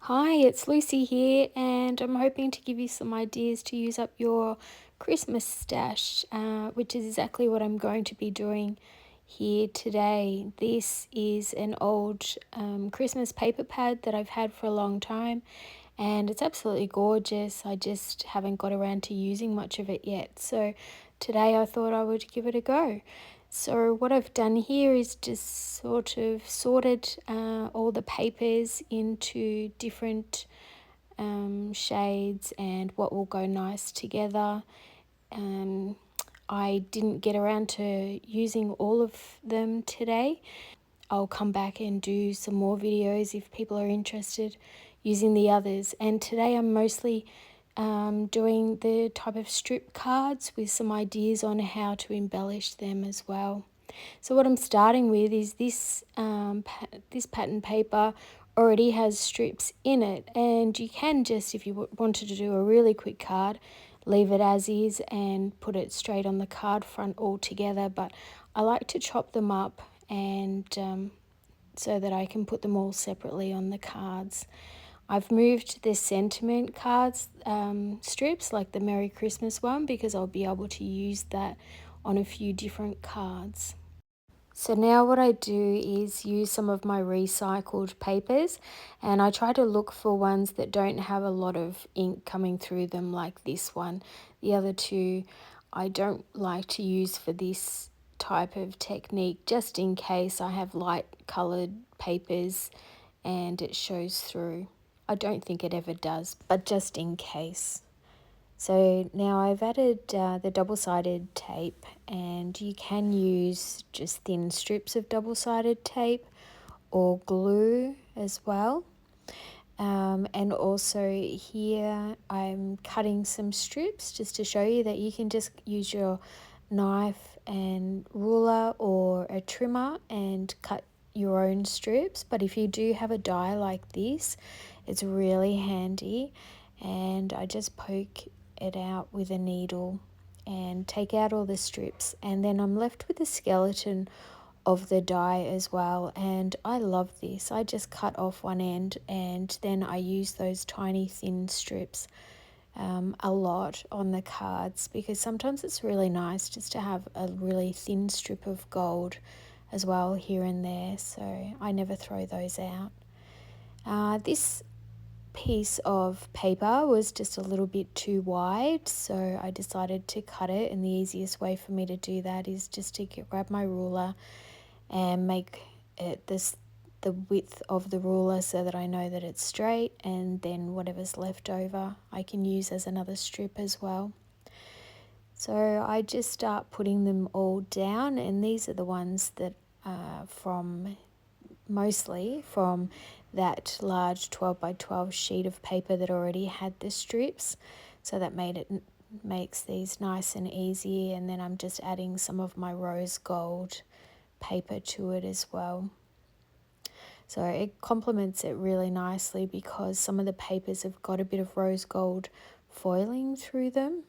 Hi, it's Lucy here, and I'm hoping to give you some ideas to use up your Christmas stash, which is exactly what I'm going to be doing here today. This is an old Christmas paper pad that I've had for a long time, and it's absolutely gorgeous. I just haven't got around to using much of it yet, so today I thought I would give it a go. So what I've done here is just sort of sorted all the papers into different shades and what will go nice together. Um, I didn't get around to using all of them today. I'll come back and do some more videos if people are interested using the others. And today I'm mostly doing the type of strip cards with some ideas on how to embellish them as well. So what I'm starting with is this this pattern paper already has strips in it, and you can just, if you wanted to do a really quick card, leave it as is and put it straight on the card front altogether. But I like to chop them up and so that I can put them all separately on the cards. I've moved the sentiment cards strips, like the Merry Christmas one, because I'll be able to use that on a few different cards. So now what I do is use some of my recycled papers, and I try to look for ones that don't have a lot of ink coming through them like this one. The other two I don't like to use for this type of technique, just in case I have light coloured papers and it shows through. I don't think it ever does, but just in case. So now I've added the double-sided tape, and you can use just thin strips of double-sided tape or glue as well. And also here I'm cutting some strips just to show you that you can just use your knife and ruler or a trimmer and cut your own strips. But if you do have a die like this, it's really handy, and I just poke it out with a needle and take out all the strips, and then I'm left with the skeleton of the die as well. And I love this. I just cut off one end and then I use those tiny thin strips a lot on the cards, because sometimes it's really nice just to have a really thin strip of gold as well here and there, so I never throw those out. This piece of paper was just a little bit too wide, so I decided to cut it, and the easiest way for me to do that is just to grab my ruler and make it the width of the ruler so that I know that it's straight, and then whatever's left over I can use as another strip as well. So I just start putting them all down, and these are the ones that are mostly from that large 12 by 12 sheet of paper that already had the strips, so that makes these nice and easy. And then I'm just adding some of my rose gold paper to it as well. So it complements it really nicely because some of the papers have got a bit of rose gold foiling through them,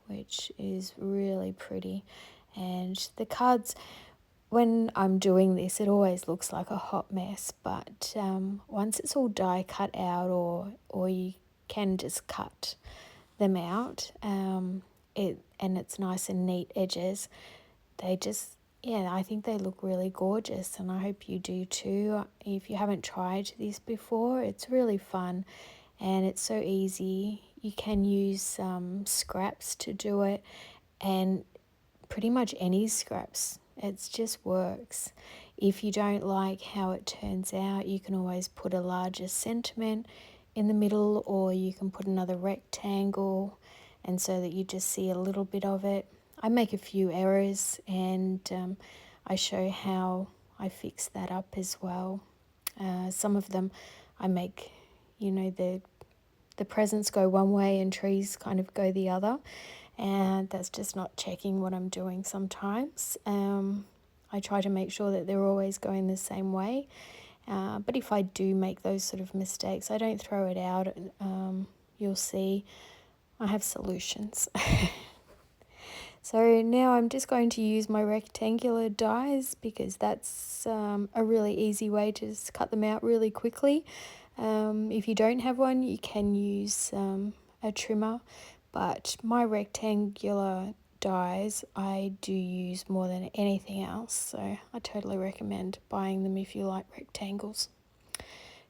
which is really pretty. And the cards, when I'm doing this, it always looks like a hot mess, but once it's all die cut out, or you can just cut them out, and it's nice and neat edges, they just, yeah, I think they look really gorgeous, and I hope you do too. If you haven't tried this before, it's really fun and it's so easy. You can use scraps to do it, and pretty much any scraps. It just works. If you don't like how it turns out, you can always put a larger sentiment in the middle, or you can put another rectangle, and so that you just see a little bit of it. I make a few errors, and I show how I fix that up as well. Some of them I make, the presents go one way and trees kind of go the other, and that's just not checking what I'm doing sometimes. I try to make sure that they're always going the same way, but if I do make those sort of mistakes, I don't throw it out. You'll see I have solutions. So now I'm just going to use my rectangular dies, because that's a really easy way to just cut them out really quickly. If you don't have one, you can use a trimmer, but my rectangular dies I do use more than anything else, so I totally recommend buying them if you like rectangles,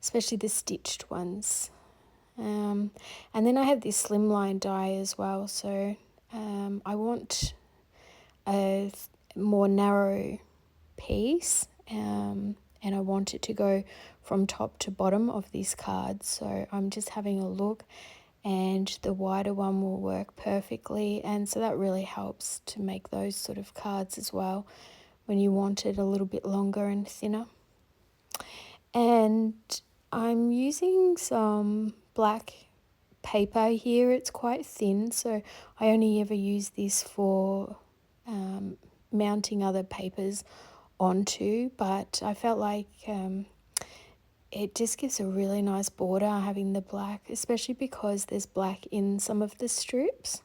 especially the stitched ones. And then I have this slimline die as well, so I want a more narrow piece, and I want it to go from top to bottom of this card, so I'm just having a look, and the wider one will work perfectly, and so that really helps to make those sort of cards as well when you want it a little bit longer and thinner. And I'm using some black paper here. It's quite thin, so I only ever use this for mounting other papers onto, but I felt like it just gives a really nice border having the black, especially because there's black in some of the strips.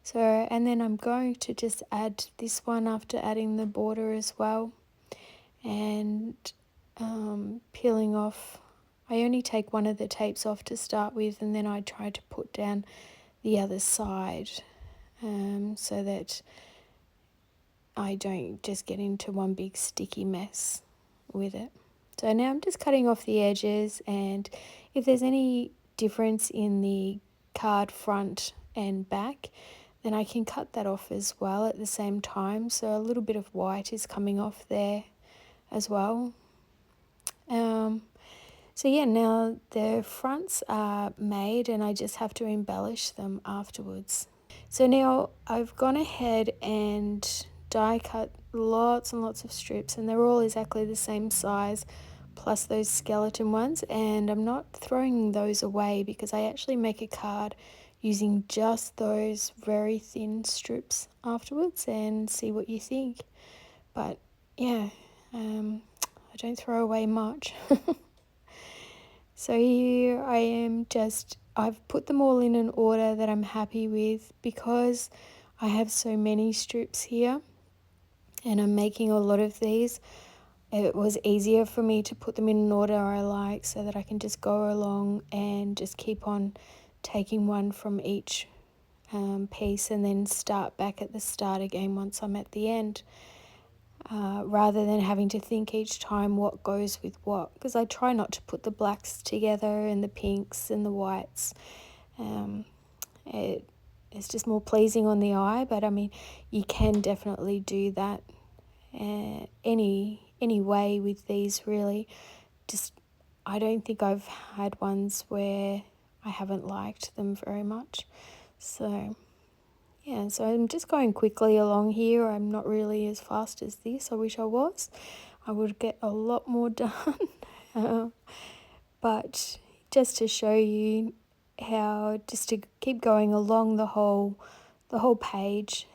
So, and then I'm going to just add this one after adding the border as well, and peeling off. I only take one of the tapes off to start with, and then I try to put down the other side, so that I don't just get into one big sticky mess with it. So now I'm just cutting off the edges, and if there's any difference in the card front and back, then I can cut that off as well at the same time. So a little bit of white is coming off there as well. So yeah, now the fronts are made and I just have to embellish them afterwards. So now I've gone ahead and die cut lots and lots of strips, and they're all exactly the same size, plus those skeleton ones, and I'm not throwing those away because I actually make a card using just those very thin strips afterwards and see what you think. But yeah, I don't throw away much. So here I am I've put them all in an order that I'm happy with because I have so many strips here and I'm making a lot of these. It was easier for me to put them in an order I like so that I can just go along and just keep on taking one from each piece and then start back at the start again once I'm at the end. Rather than having to think each time what goes with what, because I try not to put the blacks together and the pinks and the whites. It's just more pleasing on the eye, but I mean, you can definitely do that any way with these, really. Just, I don't think I've had ones where I haven't liked them very much. So yeah, so I'm just going quickly along here. I'm not really as fast as this. I wish I was. I would get a lot more done. But just to show you how, just to keep going along the whole page,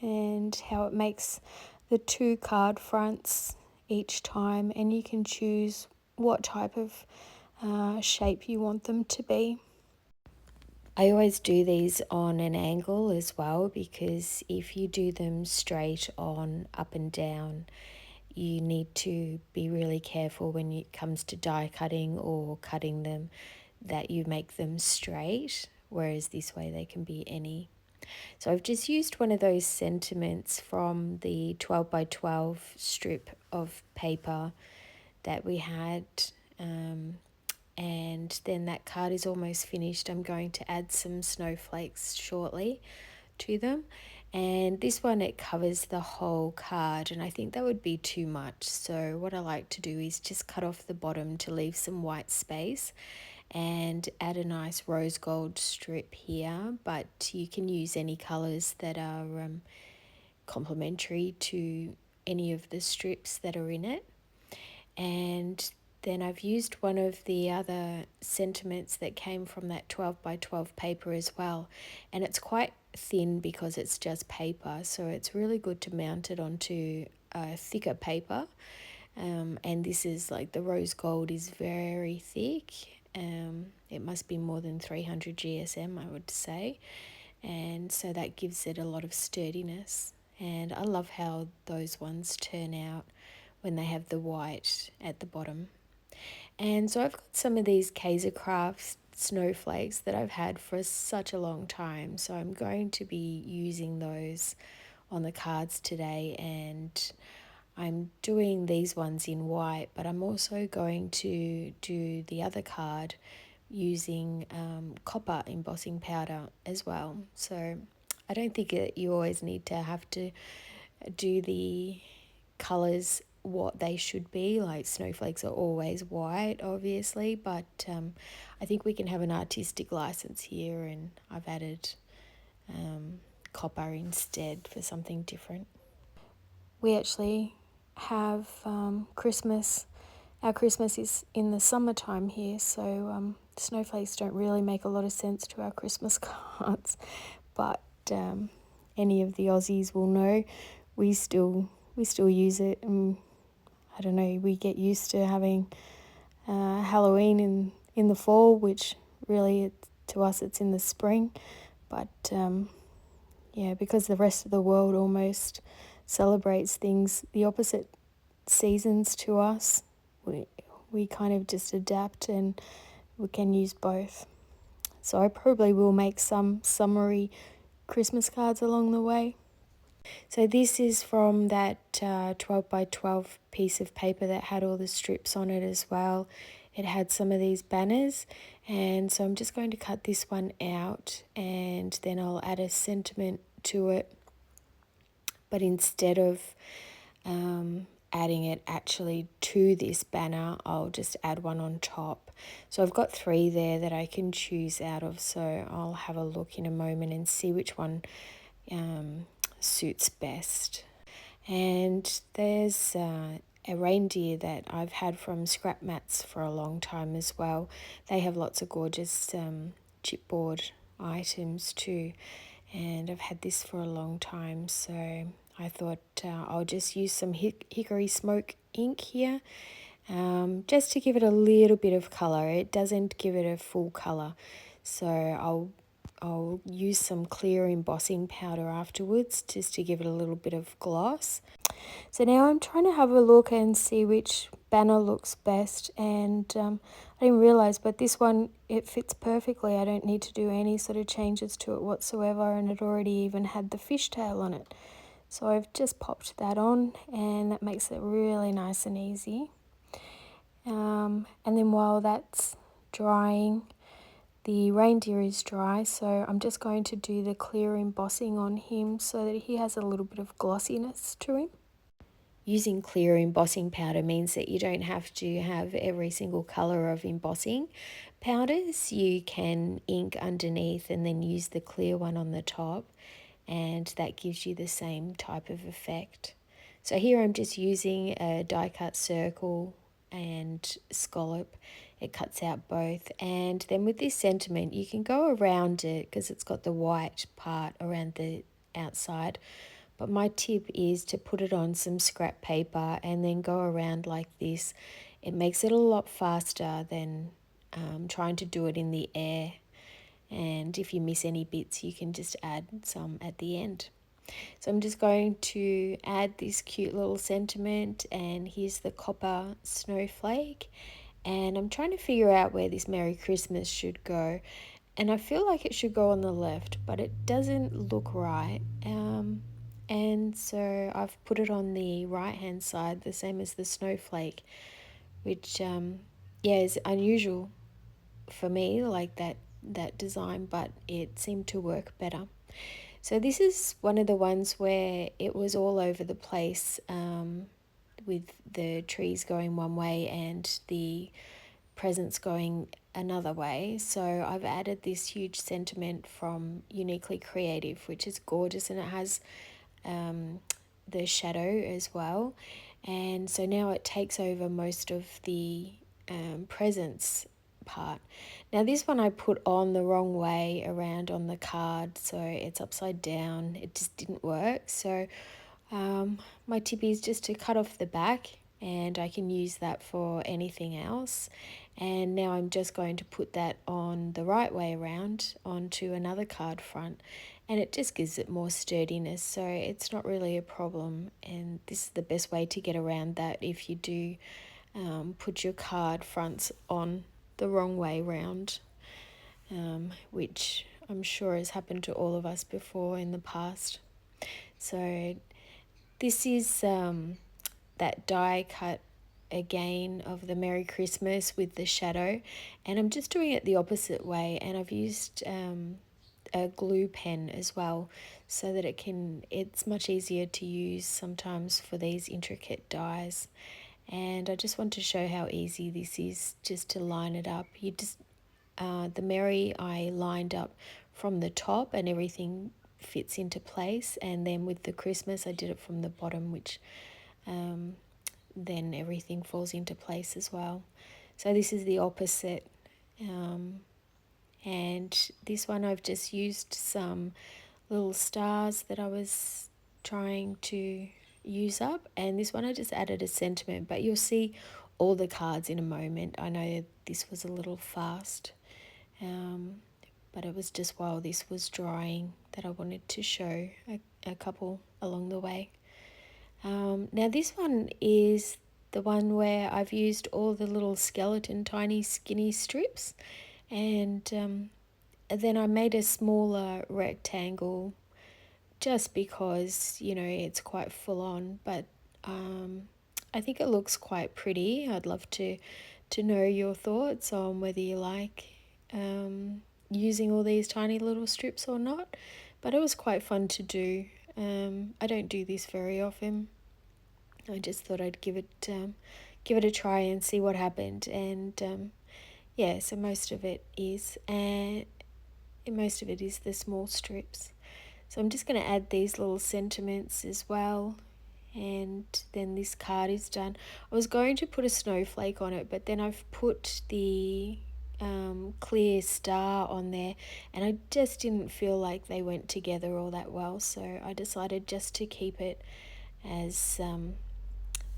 and how it makes the two card fronts each time, and you can choose what type of shape you want them to be. I always do these on an angle as well, because if you do them straight on, up and down, you need to be really careful when it comes to die cutting or cutting them that you make them straight, whereas this way they can be any. So I've just used one of those sentiments from the 12 by 12 strip of paper that we had, and then that card is almost finished. I'm going to add some snowflakes shortly to them, and this one, it covers the whole card, and I think that would be too much. So what I like to do is just cut off the bottom to leave some white space and add a nice rose gold strip here, but you can use any colors that are complementary to any of the strips that are in it. And then I've used one of the other sentiments that came from that 12 by 12 paper as well, and it's quite thin because it's just paper, so it's really good to mount it onto a thicker paper. And this is like, the rose gold is very thick. It must be more than 300 GSM, I would say, and so that gives it a lot of sturdiness. And I love how those ones turn out when they have the white at the bottom. And so I've got some of these Kaiser Crafts snowflakes that I've had for such a long time. So I'm going to be using those on the cards today, and I'm doing these ones in white, but I'm also going to do the other card using copper embossing powder as well. So I don't think that you always need to have to do the colours what they should be. Like snowflakes are always white, obviously, but I think we can have an artistic license here, and I've added copper instead for something different. We actually have Christmas. Our Christmas is in the summertime here, so snowflakes don't really make a lot of sense to our Christmas cards, but any of the Aussies will know we still use it, and I don't know, we get used to having Halloween in the fall, which really to us it's in the spring, but yeah, because the rest of the world almost celebrates things the opposite seasons to us, we kind of just adapt and we can use both. So I probably will make some summery Christmas cards along the way. So this is from that 12 by 12 piece of paper that had all the strips on it as well. It had some of these banners, and so I'm just going to cut this one out and then I'll add a sentiment to it. But instead of adding it actually to this banner, I'll just add one on top. So I've got 3 there that I can choose out of, so I'll have a look in a moment and see which one suits best. And there's a reindeer that I've had from scrap mats for a long time as well. They have lots of gorgeous chipboard items too, and I've had this for a long time, so I thought I'll just use some hickory smoke ink here just to give it a little bit of colour. It doesn't give it a full colour, so I'll use some clear embossing powder afterwards just to give it a little bit of gloss. So now I'm trying to have a look and see which banner looks best, and I didn't realise, but this one, it fits perfectly. I don't need to do any sort of changes to it whatsoever, and it already even had the fishtail on it. So I've just popped that on, and that makes it really nice and easy. And then while that's drying, the reindeer is dry, so I'm just going to do the clear embossing on him so that he has a little bit of glossiness to him. Using clear embossing powder means that you don't have to have every single colour of embossing powders. You can ink underneath and then use the clear one on the top, and that gives you the same type of effect. So here I'm just using a die cut circle and scallop. It cuts out both, and then with this sentiment you can go around it because it's got the white part around the outside, but my tip is to put it on some scrap paper and then go around like this. It makes it a lot faster than trying to do it in the air, and if you miss any bits you can just add some at the end. So I'm just going to add this cute little sentiment, and here's the copper snowflake, and I'm trying to figure out where this Merry Christmas should go, and I feel like it should go on the left, but it doesn't look right, and so I've put it on the right hand side, the same as the snowflake, which yeah, is unusual for me, like that design, but it seemed to work better. So this is one of the ones where it was all over the place, with the trees going one way and the presents going another way. So I've added this huge sentiment from Uniquely Creative, which is gorgeous, and it has the shadow as well. And so now it takes over most of the presents part. Now this one I put on the wrong way around on the card, so it's upside down. It just didn't work. So my tip is just to cut off the back, and I can use that for anything else. And now I'm just going to put that on the right way around onto another card front, and it just gives it more sturdiness, so it's not really a problem. And this is the best way to get around that if you do put your card fronts on the wrong way round, which I'm sure has happened to all of us before in the past. So this is that die cut again of the Merry Christmas with the shadow, and I'm just doing it the opposite way, and I've used a glue pen as well, so that it's much easier to use sometimes for these intricate dies. And I just want to show how easy this is, just to line it up. You just the Merry I lined up from the top and everything fits into place, and then with the Christmas I did it from the bottom, which then everything falls into place as well. So this is the opposite, and this one I've just used some little stars that I was trying to use up, and this one I just added a sentiment, but you'll see all the cards in a moment. I know this was a little fast, but it was just while this was drying that I wanted to show a couple along the way. Now this one is the one where I've used all the little skeleton tiny skinny strips, and then I made a smaller rectangle just because, you know, it's quite full on, but I think it looks quite pretty. I'd love to know your thoughts on whether you like using all these tiny little strips or not, but it was quite fun to do. I don't do this very often. I just thought I'd give it a try and see what happened, and yeah, so most of it is the small strips. So I'm just going to add these little sentiments as well, and then this card is done. I was going to put a snowflake on it, but then I've put the clear star on there, and I just didn't feel like they went together all that well, so I decided just to keep it as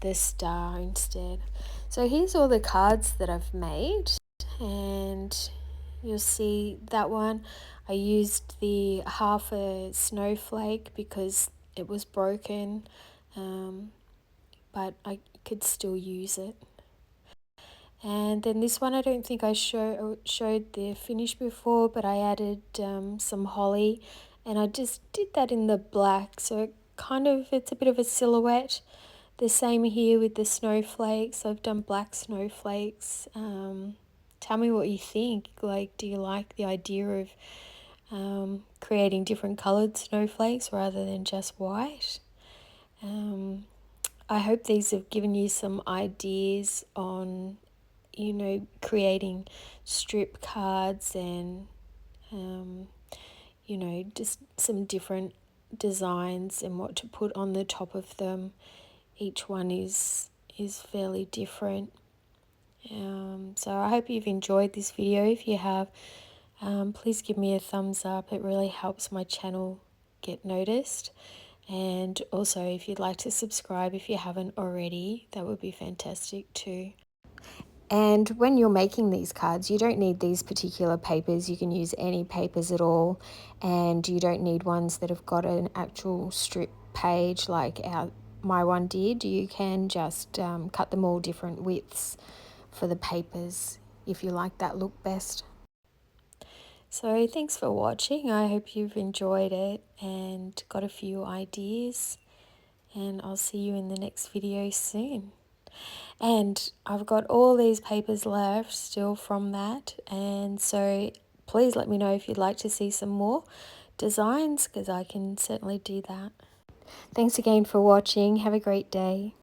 the star instead. So here's all the cards that I've made, and you'll see that one I used the half a snowflake because it was broken, but I could still use it. And then this one I don't think I showed the finish before, but I added some holly, and I just did that in the black, so it's a bit of a silhouette. The same here with the snowflakes. I've done black snowflakes. Tell me what you think. Like, do you like the idea of creating different coloured snowflakes rather than just white? I hope these have given you some ideas on, you know, creating strip cards and, you know, just some different designs and what to put on the top of them. Each one is fairly different. So I hope you've enjoyed this video. If you have, please give me a thumbs up. It really helps my channel get noticed. And also, if you'd like to subscribe if you haven't already, that would be fantastic too. And when you're making these cards, you don't need these particular papers. You can use any papers at all, and you don't need ones that have got an actual strip page like my one did. You can just cut them all different widths for the papers if you like that look best. So thanks for watching. I hope you've enjoyed it and got a few ideas, and I'll see you in the next video soon. And I've got all these papers left still from that, and so please let me know if you'd like to see some more designs, because I can certainly do that. Thanks again for watching. Have a great day.